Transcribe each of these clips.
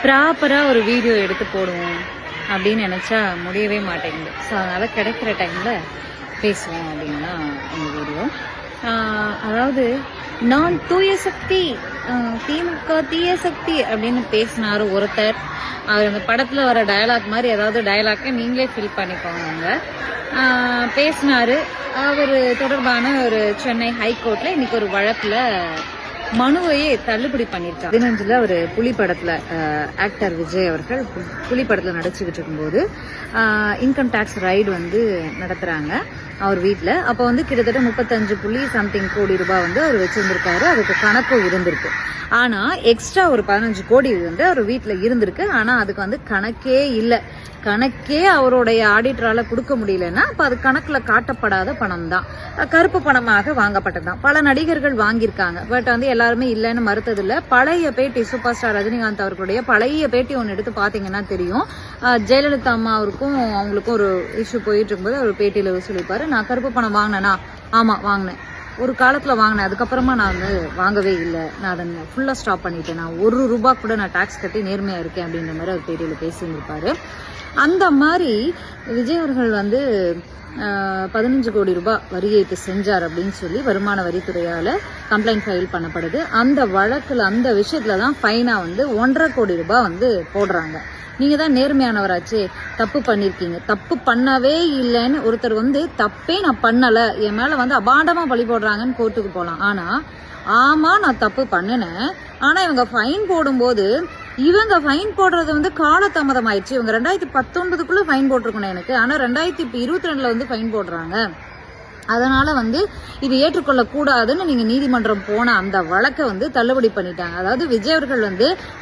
ப்ராப்பரா ஒரு வீடியோ எடுத்து போடுவோம் அப்படின்னு நினைச்சா முடியவே மாட்டேங்குது. ஸோ அதனால கிடைக்கிற டைம்ல பேசுவோம் அப்படின்னா இந்த வீடியோ. அதாவது நான் தூய சக்தி, திமுக தீய சக்தி அப்படின்னு பேசினாரு ஒருத்தர். அவர் அந்த படத்துல வர டயலாக் மாதிரி ஏதாவது டயலாக்கை நீங்களே ஃபில் பண்ணிக்கோங்க. பேசினாரு. அவர் தொடர்பான ஒரு சென்னை ஹைகோர்ட்ல இன்னைக்கு ஒரு வழக்குல மனுவையே தள்ளுபடி பண்ணியிருக்காங்க. 15 அவர் புலி படத்துல ஆக்டர் விஜய் அவர்கள் புலி படத்துல நடிச்சுக்கிட்டு இருக்கும்போது இன்கம் டேக்ஸ் ரைடு நடத்துறாங்க அவர் வீட்டில். அப்போ கிட்டத்தட்ட 35 கோடி ரூபாய் அவர் வச்சிருந்திருக்காரு. அதுக்கு கணக்கு இருந்திருக்கு. ஆனா எக்ஸ்ட்ரா ஒரு 15 கோடி அவர் வீட்டில் இருந்திருக்கு. ஆனா அதுக்கு கணக்கே இல்லை. கணக்கே அவருடைய ஆடிட்டரால கொடுக்க முடியலன்னா அப்ப அது கணக்குல காட்டப்படாத பணம் தான், கருப்பு பணமாக வாங்கப்பட்டதுதான். பல நடிகர்கள் வாங்கியிருக்காங்க. பட் எல்லாருமே இல்லைன்னு மறுத்தது இல்லை. பழைய பேட்டி சூப்பர் ஸ்டார் ரஜினிகாந்த் அவர்களுடைய பழைய பேட்டி ஒன்று எடுத்து பாத்தீங்கன்னா தெரியும். ஜெயலலிதா அம்மா அவங்களுக்கும் ஒரு இஷ்யூ போயிட்டு இருக்கும்போது அவர் பேட்டியில சொல்லிப்பாரு, நான் கருப்பு பணம் வாங்கினேனா? ஆமா வாங்கினேன், ஒரு காலத்துல வாங்கினேன், அதுக்கப்புறமா நான் வாங்கவே இல்லை, நான் அதை ஃபுல்லா ஸ்டாப் பண்ணிட்டேன், நான் ₹1 கூட நான் டாக்ஸ் கட்டி நேர்மையா இருக்கேன் அப்படின்ற மாதிரி அவர் பேட்டியில பேசியிருப்பாரு. அந்த மாதிரி விஜய் அவர்கள் 15 கோடி ரூபாய் வரி ஏய்ப்பு செஞ்சார் அப்படின்னு சொல்லி வருமான வரித்துறையால கம்ப்ளைண்ட் ஃபைல் பண்ணப்படுது. அந்த வழக்குல அந்த விஷயத்துல தான் ஃபைனா ₹1.5 கோடி ரூபாய் போடுறாங்க. நீங்க தான் நேர்மையானவராச்சே, தப்பு பண்ணிருக்கீங்க, தப்பு பண்ணவே இல்லைன்னு ஒருத்தர் தப்பே நான் பண்ணல, என் மேல அபாண்டமா பழி போடுறாங்கன்னு கோர்ட்டுக்கு போலாம். ஆனா ஆமா நான் தப்பு பண்ணினேன், ஆனா இவங்க ஃபைன் போடும்போது இவங்க ஃபைன் போடுறது காலதாமதம் ஆயிடுச்சு. இவங்க 2019 ஃபைன் போட்டிருக்கணும் எனக்கு, ஆனா 2022 ஃபைன் போடுறாங்க. அதனால இது ஏற்றுக்கொள்ள கூடாதுன்னு நீங்க நீதிமன்றம் போன அந்த வழக்கை தள்ளுபடி பண்ணிட்டாங்க. அதாவது விஜய் அவர்கள்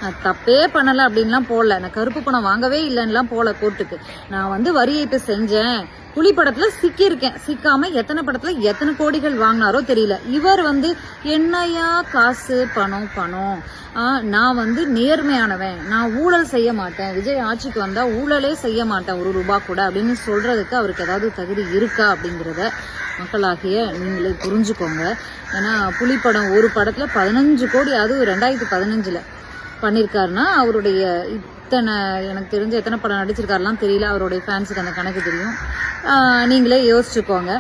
நான் தப்பே பண்ணல அப்படின்லாம் போடல, நான் கருப்பு பணம் வாங்கவே இல்லைன்னுலாம் போல கோர்ட்டுக்கு. நான் வரி ஏய்ப்பு செஞ்சேன், புலி படத்துல சிக்கியிருக்கேன், சிக்காம எத்தனை படத்துல எத்தனை கோடிகள் வாங்கினாரோ தெரியல. இவர் என்னையா காசு பணம் பணம், நான் நேர்மையானவன், நான் ஊழல் செய்ய மாட்டேன், விஜய் ஆட்சிக்கு வந்தா ஊழலே செய்ய மாட்டேன் ₹1 கூட அப்படின்னு சொல்றதுக்கு அவருக்கு ஏதாவது தகுதி இருக்கா அப்படிங்கிறத மக்களாகிய நீங்களே புரிஞ்சுக்கோங்க. ஏன்னா புலிப்படம் ஒரு படத்துல 15 கோடி, அதுவும் 2015 பண்ணிருக்காருன்னா அவருடைய இத்தனை, எனக்கு தெரிஞ்ச எத்தனை படம் நடிச்சிருக்காருலாம் தெரியல, அவருடைய ஃபேன்ஸுக்கு அந்த கணக்கு தெரியும். நீங்களே யோசிச்சுக்கோங்க.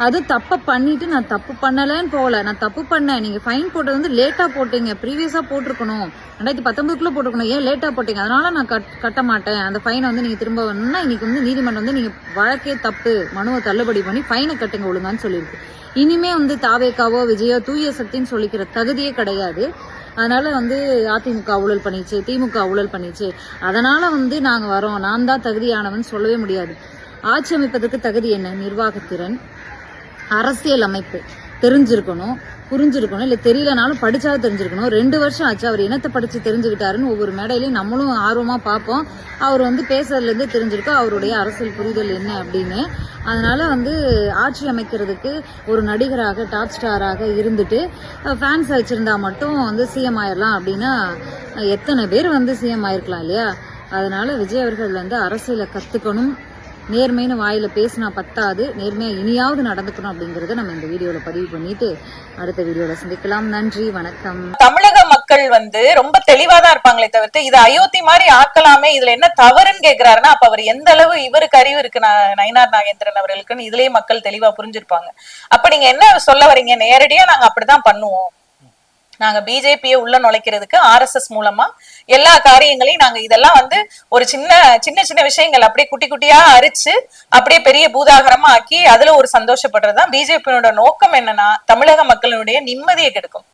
அது தப்பை பண்ணிட்டு நான் தப்பு பண்ணலன்னு போகல, நான் தப்பு பண்ணேன், நீங்க ஃபைன் போட்டது லேட்டா போட்டீங்க, ப்ரீவியஸா போட்டிருக்கணும், 2019 போட்டிருக்கணும், ஏன் லேட்டா போட்டீங்க, அதனால நான் கட்ட மாட்டேன் அந்த ஃபைனை நீங்க திரும்ப வேணும்னா இன்னைக்கு நீதிமன்றம் நீங்க வழக்கே தப்பு, மனுவை தள்ளுபடி பண்ணி ஃபைனை கட்டுங்க ஒழுங்கான்னு சொல்லியிருக்கு. இனிமே தாவேக்காவோ விஜயோ தூய சக்தின்னு சொல்லிக்கிற தகுதியே கிடையாது. அதனால அதிமுக ஊழல் பண்ணிச்சு, திமுக ஊழல் பண்ணிச்சு, அதனால நாங்க வரோம், நான் தான் தகுதியானவன் சொல்லவே முடியாது. ஆட்சி அமைப்பதற்கு தகுதி என்ன? நிர்வாகத்திறன், அரசியல் அமைப்பு தெரிஞ்சிருக்கணும், புரிஞ்சிருக்கணும், இல்ல தெரியலனாலும் படிச்சாவது தெரிஞ்சிருக்கணும். 2 வருஷம் ஆச்சு அவர் என்னத்தை படிச்சு தெரிஞ்சுக்கிட்டாருன்னு ஒவ்வொரு மேடையிலையும் நம்மளும் ஆர்வமா பார்ப்போம். அவர் பேசுறதுல இருந்து தெரிஞ்சிருக்கோம் அவருடைய அரசியல் புரிதல் என்ன அப்படின்னு. அதனால ஆட்சி அமைக்கிறதுக்கு ஒரு நடிகராக டாப் ஸ்டாராக இருந்துட்டு ஃபேன்ஸ் வச்சிருந்தா மட்டும் சிஎம் ஆயிடலாம் அப்படின்னா எத்தனை பேர் சிஎம் ஆயிருக்கலாம் இல்லையா? அதனால விஜய் அவர்கள் அரசியலை கத்துக்கணும். நேர்மைன்னு வாயில பேசினா பத்தாது, நேர்மையா இனியாவது நடந்துக்கணும் அப்படிங்கறத நம்ம இந்த வீடியோல பதிவு பண்ணிட்டு அடுத்த வீடியோல சந்திக்கலாம். நன்றி, வணக்கம். தமிழக மக்கள் ரொம்ப தெளிவாதான் இருப்பாங்களே தவிர்த்து இது அயோத்தி மாதிரி ஆக்கலாமே, இதுல என்ன தவறுன்னு கேக்குறாருன்னா அப்ப அவர் எந்த அளவு இவருக்கு அறிவு இருக்கு நயினார் நாகேந்திரன் அவர்களுக்குன்னு இதுலயே மக்கள் தெளிவா புரிஞ்சிருப்பாங்க. அப்ப நீங்க என்ன சொல்ல வரீங்க? நேரடியா நாங்க அப்படிதான் பண்ணுவோம், நாங்க பிஜேபியை உள்ள நுழைக்கிறதுக்கு RSS மூலமா எல்லா காரியங்களையும் நாங்க இதெல்லாம் ஒரு சின்ன சின்ன சின்ன விஷயங்கள் அப்படியே குட்டி குட்டியா அரிச்சு அப்படியே பெரிய பூதாகரமா ஆக்கி அதுல ஒரு சந்தோஷப்படுறதுதான் பிஜேபியோட நோக்கம். என்னன்னா தமிழக மக்களுடைய நிம்மதியை கெடுக்கும்.